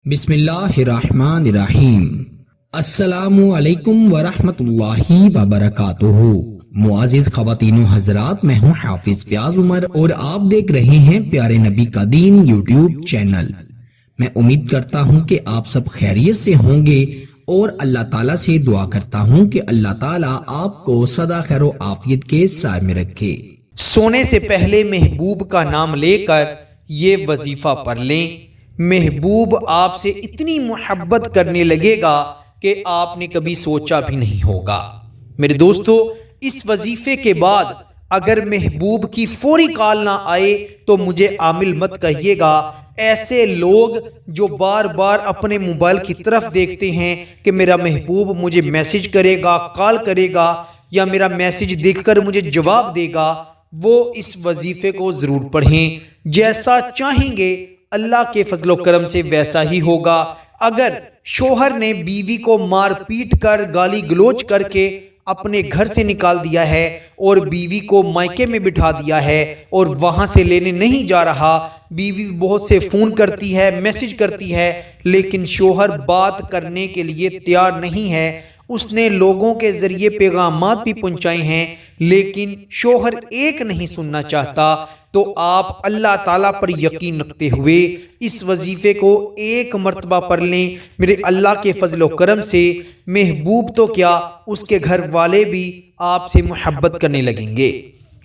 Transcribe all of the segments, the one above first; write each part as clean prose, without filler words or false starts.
بسم اللہ الرحمن الرحیم۔ السلام علیکم ورحمۃ اللہ وبرکاتہ۔ معزز خواتین و حضرات، میں ہوں حافظ فیاض عمر اور آپ دیکھ رہے ہیں پیارے نبی کا دین یوٹیوب چینل۔ میں امید کرتا ہوں کہ آپ سب خیریت سے ہوں گے اور اللہ تعالیٰ سے دعا کرتا ہوں کہ اللہ تعالیٰ آپ کو سدا خیر و عافیت کے سائے میں رکھے۔ سونے سے پہلے محبوب کا نام لے کر یہ وظیفہ پڑھ لیں۔ محبوب آپ سے اتنی محبت کرنے لگے گا کہ آپ نے کبھی سوچا بھی نہیں ہوگا۔ میرے دوستو، اس وظیفے کے بعد اگر محبوب کی فوری کال نہ آئے تو مجھے عامل مت کہیے گا۔ ایسے لوگ جو بار بار اپنے موبائل کی طرف دیکھتے ہیں کہ میرا محبوب مجھے میسج کرے گا، کال کرے گا یا میرا میسج دیکھ کر مجھے جواب دے گا، وہ اس وظیفے کو ضرور پڑھیں۔ جیسا چاہیں گے اللہ کے فضل و کرم سے ویسا ہی ہوگا۔ اگر شوہر نے بیوی کو مار پیٹ کر گالی گلوچ کر کے اپنے گھر سے نکال دیا ہے اور بیوی کو مائکے میں بٹھا دیا ہے اور وہاں سے لینے نہیں جا رہا، بیوی بہت سے فون کرتی ہے، میسج کرتی ہے، لیکن شوہر بات کرنے کے لیے تیار نہیں ہے، اس نے لوگوں کے ذریعے پیغامات بھی پہنچائے ہیں لیکن شوہر ایک نہیں سننا چاہتا، تو آپ اللہ تعالیٰ پر یقین رکھتے ہوئے اس وظیفے کو ایک مرتبہ پڑھ لیں۔ میرے اللہ کے فضل و کرم سے محبوب تو کیا، اس کے گھر والے بھی آپ سے محبت کرنے لگیں گے۔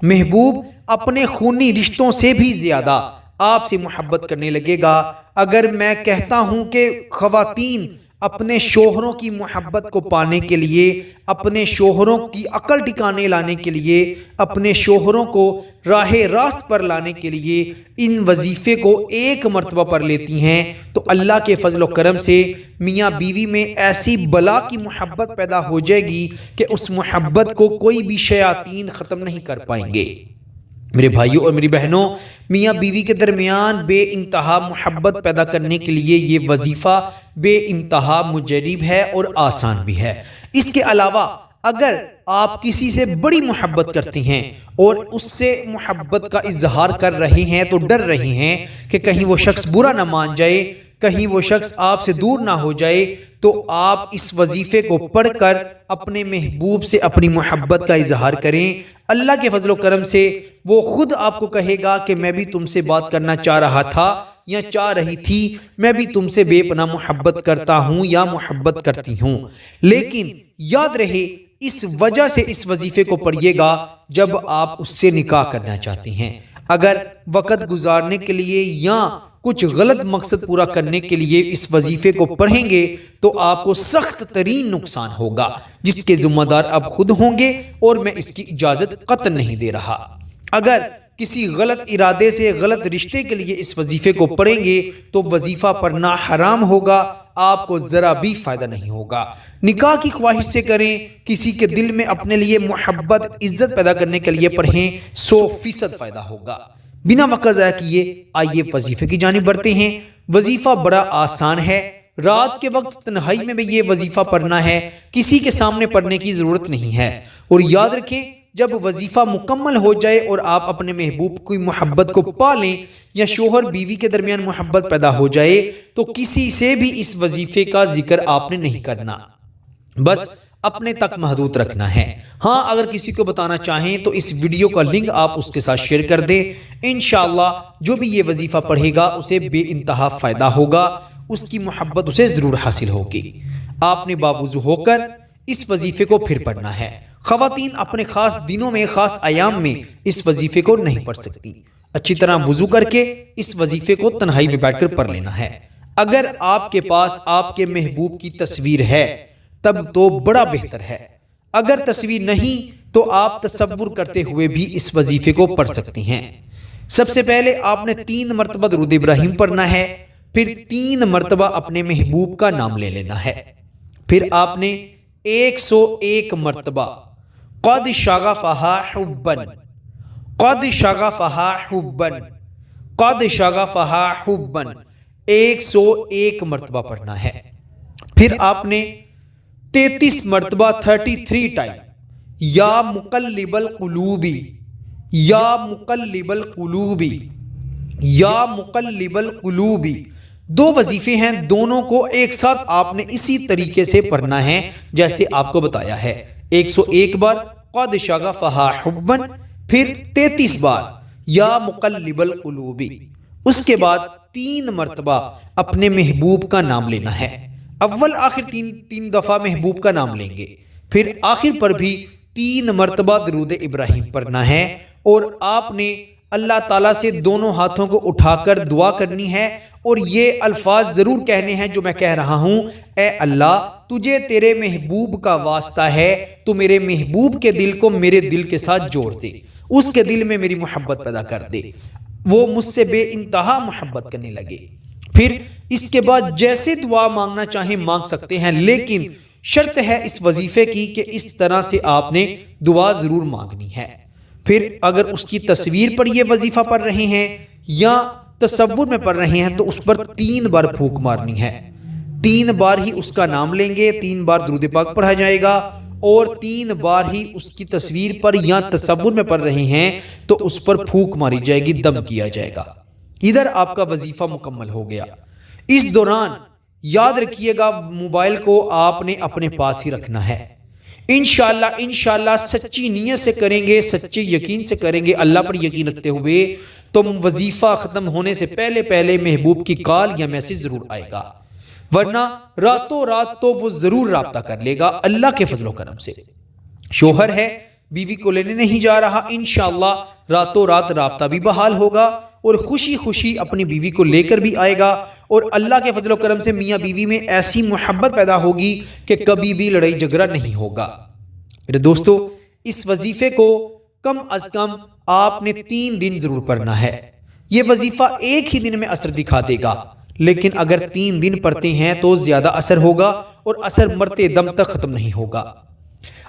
محبوب اپنے خونی رشتوں سے بھی زیادہ آپ سے محبت کرنے لگے گا۔ اگر میں کہتا ہوں کہ خواتین اپنے شوہروں کی محبت کو پانے کے لیے، اپنے شوہروں کی عقل ٹھکانے لانے کے لیے، اپنے شوہروں کو راہ راست پر لانے کے لیے ان وظیفے کو ایک مرتبہ پڑھ لیتی ہیں تو اللہ کے فضل و کرم سے میاں بیوی میں ایسی بلا کی محبت پیدا ہو جائے گی کہ اس محبت کو کوئی بھی شیاطین ختم نہیں کر پائیں گے۔ میرے بھائیوں اور میری بہنوں، میاں بیوی کے درمیان بے انتہا محبت پیدا کرنے کے لیے یہ وظیفہ بے انتہا مجرب ہے اور آسان بھی ہے۔ اس کے علاوہ اگر آپ کسی سے بڑی محبت کرتے ہیں اور اس سے محبت کا اظہار کر رہے ہیں تو ڈر رہے ہیں کہ کہیں وہ شخص برا نہ مان جائے، کہیں وہ شخص آپ سے دور نہ ہو جائے، تو آپ اس وظیفے کو پڑھ کر اپنے محبوب سے اپنی محبت کا اظہار کریں۔ اللہ کے فضل و کرم سے وہ خود آپ کو کہے گا کہ میں بھی تم سے بات کرنا چاہ رہا تھا یا چاہ رہی تھی، میں بھی تم سے بے پناہ محبت کرتا ہوں یا محبت کرتی ہوں۔ لیکن یاد رہے، اس وجہ سے اس وظیفے کو پڑھیے گا جب آپ اس سے نکاح کرنا چاہتے ہیں۔ اگر وقت گزارنے کے لیے یا کچھ غلط مقصد پورا کرنے کے لیے اس وظیفے کو پڑھیں گے تو آپ کو سخت ترین نقصان ہوگا، جس کے ذمہ دار اب خود ہوں گے اور میں اس کی اجازت قطع نہیں دے رہا۔ اگر کسی غلط ارادے سے غلط رشتے کے لیے اس وظیفے کو پڑھیں گے تو وظیفہ پڑھنا حرام ہوگا، آپ کو ذرا بھی فائدہ نہیں ہوگا۔ نکاح کی خواہش سے کریں، کسی کے دل میں اپنے لیے محبت عزت پیدا کرنے کے لیے پڑھیں، 100% فائدہ ہوگا۔ بنا وقت ضائع کیے آئیے وظیفے کی جانب بڑھتے ہیں۔ وظیفہ بڑا آسان ہے، رات کے وقت تنہائی میں بھی یہ وظیفہ پڑھنا ہے، کسی کے سامنے پڑھنے کی ضرورت نہیں ہے۔ اور یاد رکھیں، جب وظیفہ مکمل ہو جائے اور آپ اپنے محبوب کی محبت کو پا لیں یا شوہر بیوی کے درمیان محبت پیدا ہو جائے تو کسی سے بھی اس وظیفے کا ذکر آپ نے نہیں کرنا، بس اپنے تک محدود رکھنا ہے۔ ہاں، اگر کسی کو بتانا چاہیں تو اس ویڈیو کا لنک آپ اس کے ساتھ شیئر کر دیں۔ انشاءاللہ جو بھی یہ وظیفہ پڑھے گا اسے بے انتہا فائدہ ہوگا، اس کی محبت اسے ضرور حاصل ہوگی۔ آپ نے باوضو ہو کر اس وظیفے کو پھر پڑھنا ہے۔ خواتین اپنے خاص دنوں میں، خاص ایام میں اس وظیفے کو نہیں پڑھ سکتی۔ اچھی طرح وضو کر کے اس وظیفے کو تنہائی میں بیٹھ کر پڑھ لینا ہے۔ اگر آپ کے پاس آپ کے محبوب کی تصویر ہے تب تو بڑا بہتر ہے، اگر تصویر نہیں تو آپ تصور کرتے ہوئے بھی اس وظیفے کو پڑھ سکتی ہیں۔ سب سے پہلے آپ نے 3 مرتبہ درود ابراہیم پڑھنا ہے، پھر 3 مرتبہ اپنے محبوب کا نام لے لینا ہے، پھر آپ نے 101 مرتبہ قد شغفہا حبن، قد شغفہا حبن، قد شغفہا حبن 101 مرتبہ پڑھنا ہے۔ پھر آپ نے 33 مرتبہ 33 ٹائم یا مقلب القلوبی، یا مقلب القلوبی، یا مقلب القلوبی دو وظیفے ہیں، دونوں کو ایک ساتھ آپ نے اسی طریقے سے پڑھنا ہے جیسے آپ کو بتایا ہے۔ 101 بار قد شغفہا حبا، پھر 33 بار یا مقلب القلوب، اس کے بعد 3 مرتبہ اپنے محبوب کا نام لینا ہے۔ اول آخر تین دفعہ محبوب کا نام لیں گے، پھر آخر پر بھی 3 مرتبہ درود ابراہیم پڑھنا ہے، اور آپ نے اللہ تعالیٰ سے دونوں ہاتھوں کو اٹھا کر دعا کرنی ہے، اور یہ الفاظ ضرور کہنے ہیں جو میں کہہ رہا ہوں: اے اللہ، تجھے تیرے محبوب کا واسطہ ہے، تو میرے محبوب کے دل کو میرے دل کے ساتھ جوڑ دے، اس کے دل میں میری محبت پیدا کر دے، وہ مجھ سے بے انتہا محبت کرنے لگے۔ پھر اس کے بعد جیسے دعا مانگنا چاہیں مانگ سکتے ہیں، لیکن شرط ہے اس وظیفے کی کہ اس طرح سے آپ نے دعا ضرور مانگنی ہے۔ پھر اگر اس کی تصویر پر یہ وظیفہ پڑھ رہے ہیں یا تصور میں پڑھ رہے ہیں تو اس پر 3 بار پھونک مارنی ہے، 3 بار ہی اس کا نام لیں گے، 3 بار درود پاک پڑھا جائے گا، اور 3 بار ہی اس کی تصویر پر یا تصور میں پڑھ رہے ہیں تو اس پر پھونک ماری جائے گی، دم کیا جائے گا۔ ادھر آپ کا وظیفہ مکمل ہو گیا۔ اس دوران یاد رکھیے گا موبائل کو آپ نے اپنے پاس ہی رکھنا ہے۔ انشاءاللہ سچی نیت سے کریں گے، سچے یقین سے کریں گے، اللہ پر یقین رکھتے ہوئے، تو وظیفہ ختم ہونے سے پہلے محبوب کی کال یا میسج ضرور آئے گا، ورنہ راتوں رات تو وہ ضرور رابطہ کر لے گا اللہ کے فضل و کرم سے۔ شوہر ہے، بیوی کو لینے نہیں جا رہا، انشاءاللہ راتوں رات رابطہ بھی بحال ہوگا، اور خوشی خوشی اپنی بیوی کو لے کر بھی آئے گا، اور اللہ کے فضل و کرم سے میاں بیوی میں ایسی محبت پیدا ہوگی کہ کبھی بھی لڑائی جھگڑا نہیں ہوگا۔ میرے دوستو، اس وظیفے کو کم از کم آپ نے 3 دن ضرور پڑھنا ہے۔ یہ وظیفہ ایک ہی دن میں اثر دکھا دے گا، لیکن اگر 3 دن پڑھتے ہیں تو زیادہ اثر ہوگا، اور اثر مرتے دم تک ختم نہیں ہوگا۔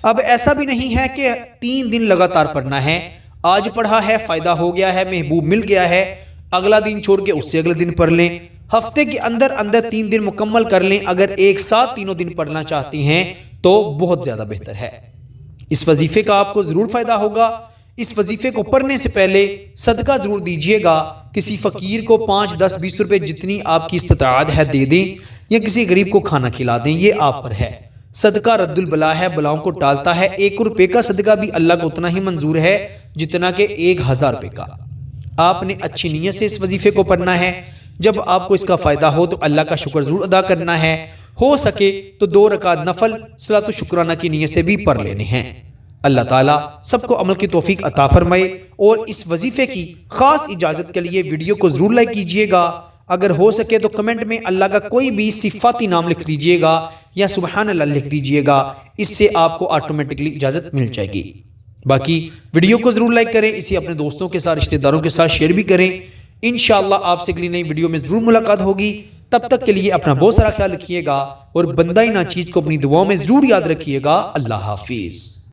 اب ایسا بھی نہیں ہے کہ 3 دن لگاتار پڑھنا ہے، آج پڑھا ہے فائدہ ہو گیا ہے، محبوب مل گیا ہے، اگلا دن چھوڑ کے اس سے اگلے دن پڑھ لیں، ہفتے کے اندر 3 دن مکمل کر لیں۔ اگر ایک ساتھ تینوں دن پڑھنا چاہتی ہیں تو بہت زیادہ بہتر ہے۔ اس وظیفے کا آپ کو ضرور فائدہ ہوگا۔ اس وظیفے کو پڑھنے سے پہلے صدقہ ضرور دیجیے گا، کسی فقیر کو 5، 10، 20 روپے جتنی آپ کی استطاعت ہے دے دیں، یا کسی غریب کو کھانا کھلا دیں، یہ آپ پر ہے۔ صدقہ رد البلا ہے، بلاؤں کو ٹالتا ہے۔ 1 روپے کا صدقہ بھی اللہ کو اتنا ہی منظور ہے جتنا کہ 1000 روپے کا۔ آپ نے اچھی نیت سے اس وظیفے کو پڑھنا ہے۔ جب آپ کو اس کا فائدہ ہو تو اللہ کا شکر ضرور ادا کرنا ہے، ہو سکے تو 2 رکعت نفل صلاۃ الشکرانہ کی نیت سے بھی پڑھ لینے ہیں۔ اللہ تعالیٰ سب کو عمل کی توفیق عطا فرمائے، اور اس وظیفے کی خاص اجازت کے لیے ویڈیو کو ضرور لائک کیجئے گا۔ اگر ہو سکے تو کمنٹ میں اللہ کا کوئی بھی صفاتی نام لکھ دیجئے گا، یا سبحان اللہ لکھ دیجئے گا، اس سے آپ کو آٹومیٹکلی اجازت مل جائے گی۔ باقی ویڈیو کو ضرور لائک کریں، اسے اپنے دوستوں کے ساتھ، رشتہ داروں کے ساتھ شیئر بھی کریں۔ انشاءاللہ آپ سے اگلی نئی ویڈیو میں ضرور ملاقات ہوگی۔ تب تک کے لیے اپنا بہت سارا خیال رکھیے گا، اور بندہ ناچیز کو اپنی دعاؤں میں ضرور یاد رکھیے گا۔ اللہ حافظ۔